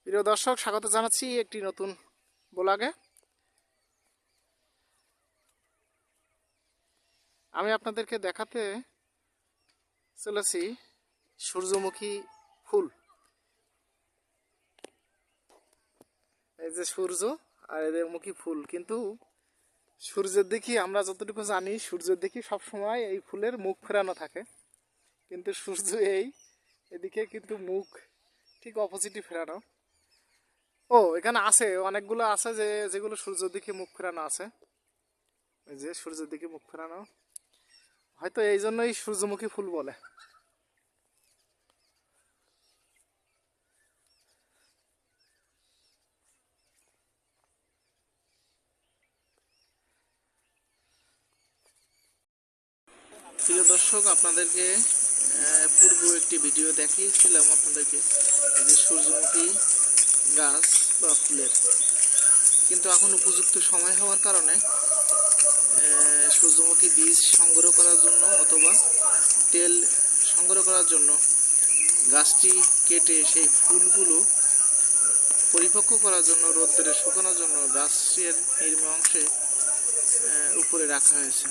প্রিয় দর্শক, স্বাগত জানাচ্ছি একটি নতুন ব্লগে। আমি আপনাদেরকে দেখাতে চলেছি সূর্যমুখী ফুল। এই যে সূর্য আর এদের মুখী ফুল, কিন্তু সূর্যের দিকে আমরা যতটুকু জানি, সূর্যের দিকে সবসময় এই ফুলের মুখ ফেরানো থাকে, কিন্তু সূর্য এদিকে কিন্তু মুখ ঠিক অপোজিটই ফেরানো। এখানে আছে অনেকগুলো আছে যেগুলো সূর্যের দিকে মুখ ফেরানো আছে। এই যে সূর্যের দিকে মুখ ফেরানো, হয়তো এই জন্যই সূর্যমুখী ফুল বলে। প্রিয় দর্শক, আপনাদেরকে পূর্ব একটি ভিডিও দেখিয়েছিলাম আপনাদেরকে যে সূর্যমুখী গাছ বা ফুলের, কিন্তু এখন উপযুক্ত সময় হওয়ার কারণে সূর্যমুখী বীজ সংগ্রহ করার জন্য অথবা তেল সংগ্রহ করার জন্য গাছটি কেটে সেই ফুলগুলো পরিপক্ক করার জন্য রোদ্রে শুকানোর জন্য গাছের নিম্ন অংশে উপরে রাখা হয়েছে।